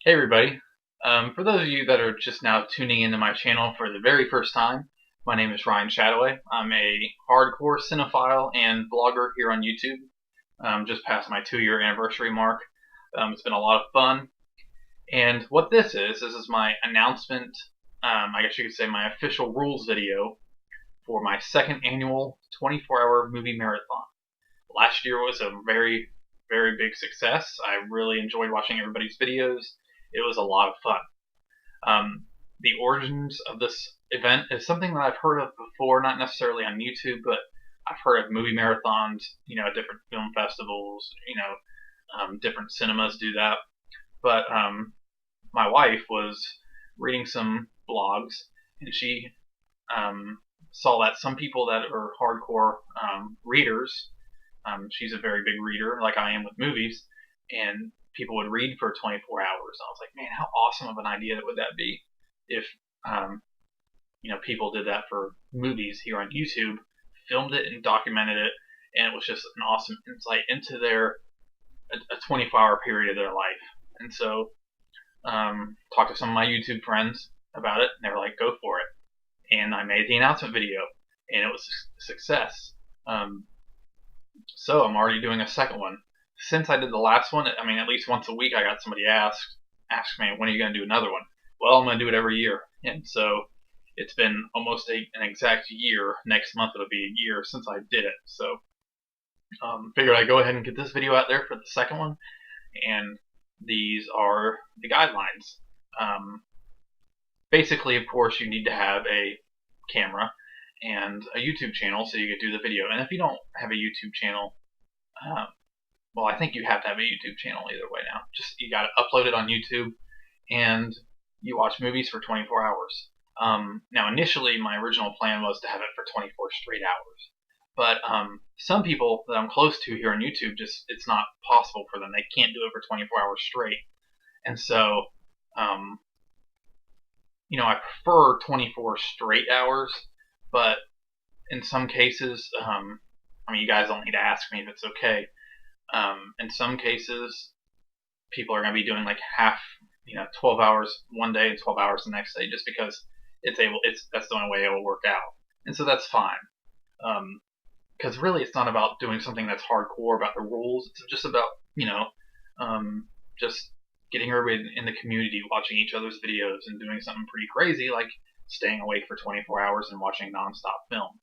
Hey everybody. For those of you that are just now tuning into my channel for the very first time, my name is Ryan Chattaway. I'm a hardcore cinephile and blogger here on YouTube. Just past my 2-year anniversary mark. It's been a lot of fun. And what this is my announcement, I guess you could say my official rules video for my second annual 24-hour movie marathon. Last year was a very, very big success. I really enjoyed watching everybody's videos. It was a lot of fun. The origins of this event is something that I've heard of before, not necessarily on YouTube, but I've heard of movie marathons, at different film festivals, different cinemas do that. But my wife was reading some blogs, and she saw that some people that are hardcore readers, she's a very big reader, like I am with movies, and people would read for 24 hours. I was like, man, how awesome of an idea would that be if um, people did that for movies here on YouTube, filmed it and documented it, and it was just an awesome insight into their a 24-hour period of their life. And so, talked to some of my YouTube friends about it, and they were like, go for it. And I made the announcement video, and it was a success. So I'm already doing a second one. Since I did the last one, I mean, at least once a week, I got somebody ask me, when are you going to do another one? Well, I'm going to do it every year. And so it's been almost an exact year. Next month it'll be a year since I did it. So figured I'd go ahead and get this video out there for the second one. And these are the guidelines. Basically, of course, you need to have a camera and a YouTube channel so you can do the video. And if you don't have a YouTube channel, well, I think you have to have a YouTube channel either way now. Just you got to upload it on YouTube, and you watch movies for 24 hours. Now, initially, my original plan was to have it for 24 straight hours. But some people that I'm close to here on YouTube, just it's not possible for them. They can't do it for 24 hours straight. And so, I prefer 24 straight hours, but in some cases, you guys don't need to ask me if it's okay. In some cases, people are going to be doing like half, 12 hours one day and 12 hours the next day, just because that's the only way it will work out, and so that's fine. Because really, it's not about doing something that's hardcore about the rules. It's just about just getting everybody in the community watching each other's videos and doing something pretty crazy like staying awake for 24 hours and watching nonstop film.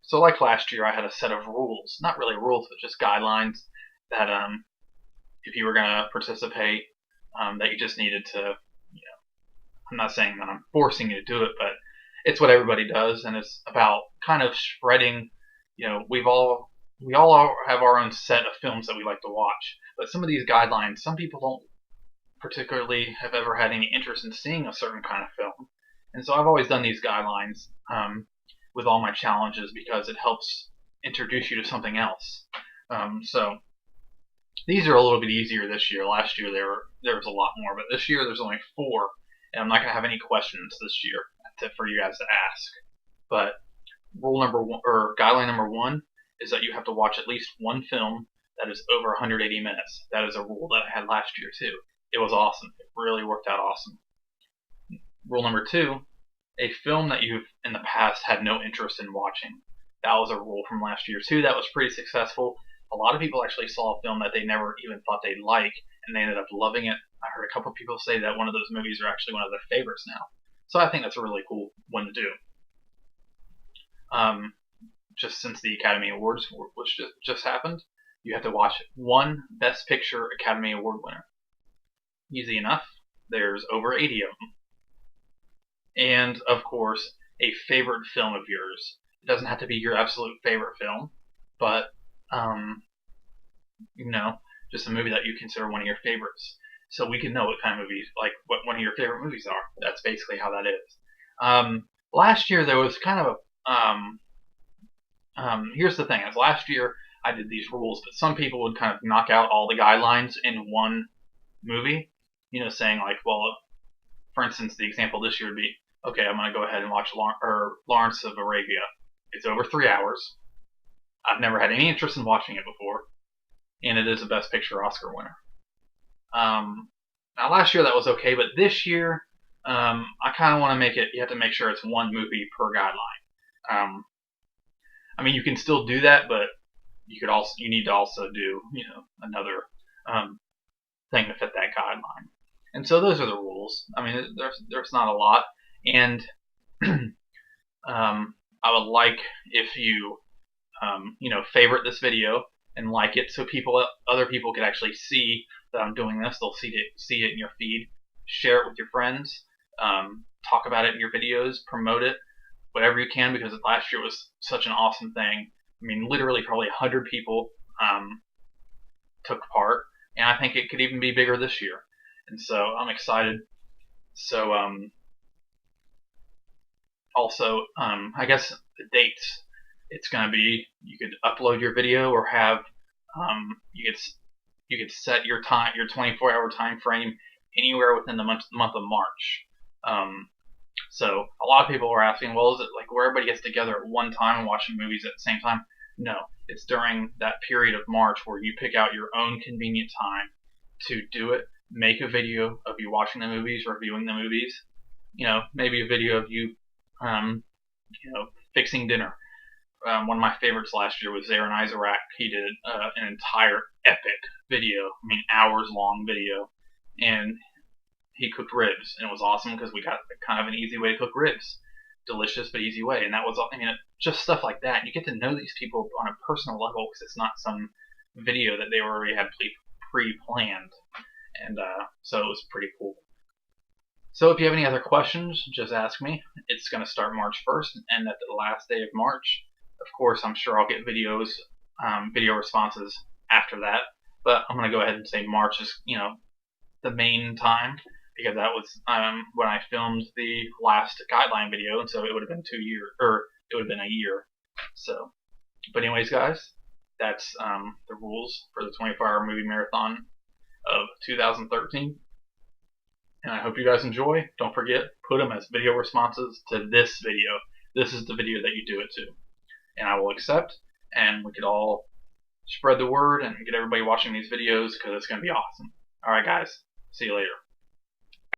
So like last year, I had a set of rules, not really rules, but just guidelines that if you were going to participate, that you just needed to, I'm not saying that I'm forcing you to do it, but it's what everybody does, and it's about kind of spreading, we all have our own set of films that we like to watch, but some of these guidelines, some people don't particularly have ever had any interest in seeing a certain kind of film, and so I've always done these guidelines with all my challenges because it helps introduce you to something else. So these are a little bit easier this year. Last year there was a lot more, but this year there's only 4, and I'm not going to have any questions this year for you guys to ask. But rule number 1, or guideline number 1, is that you have to watch at least one film that is over 180 minutes. That is a rule that I had last year too. It was awesome. It really worked out awesome. Rule number 2, a film that you've in the past had no interest in watching. That was a rule from last year too. That was pretty successful. A lot of people actually saw a film that they never even thought they'd like, and they ended up loving it. I heard a couple of people say that one of those movies are actually one of their favorites now. So I think that's a really cool one to do. Just since the Academy Awards, which just happened, you have to watch one Best Picture Academy Award winner. Easy enough. There's over 80 of them. And, of course, a favorite film of yours. It doesn't have to be your absolute favorite film, but, just a movie that you consider one of your favorites. So we can know what kind of movies, like what one of your favorite movies are. That's basically how that is. Last year there was kind of here's the thing, is last year I did these rules, but some people would kind of knock out all the guidelines in one movie, saying like, well, for instance, the example this year would be, okay, I'm going to go ahead and watch Lawrence of Arabia. It's over 3 hours. I've never had any interest in watching it before, and it is a Best Picture Oscar winner. Now last year that was okay, but this year I kind of want to make it. You have to make sure it's one movie per guideline. I mean, you can still do that, but you need to also do another thing to fit that guideline. And so those are the rules. I mean, there's not a lot, and I would like if you favorite this video and like it, so other people could actually see that I'm doing this. They'll see it in your feed. Share it with your friends. Talk about it in your videos. Promote it, whatever you can, because last year was such an awesome thing. I mean, literally probably 100 people took part, and I think it could even be bigger this year. And so I'm excited. So also, I guess the dates. It's gonna be, you could upload your video or have you could set your 24-hour time frame anywhere within the month of March. So a lot of people are asking, well, is it like where everybody gets together at one time and watching movies at the same time? No, it's during that period of March where you pick out your own convenient time to do it. Make a video of you watching the movies, reviewing the movies. Maybe a video of you, fixing dinner. One of my favorites last year was Aaron Isaac. He did an entire epic video, I mean hours long video, and he cooked ribs, and it was awesome because we got kind of an easy way to cook ribs, delicious but easy way, and that was, I mean, just stuff like that. You get to know these people on a personal level because it's not some video that they already had pre-planned, and so it was pretty cool. So if you have any other questions, just ask me. It's going to start March 1st and at the last day of March. Of course, I'm sure I'll get video responses after that, but I'm going to go ahead and say March is, the main time, because that was when I filmed the last guideline video, and so it would have been 2 years, or it would have been a year. So, but anyways, guys, that's the rules for the 24-hour movie marathon of 2013. And I hope you guys enjoy. Don't forget, put them as video responses to this video. This is the video that you do it to. And I will accept, and we could all spread the word and get everybody watching these videos, because it's going to be awesome. Alright guys, see you later.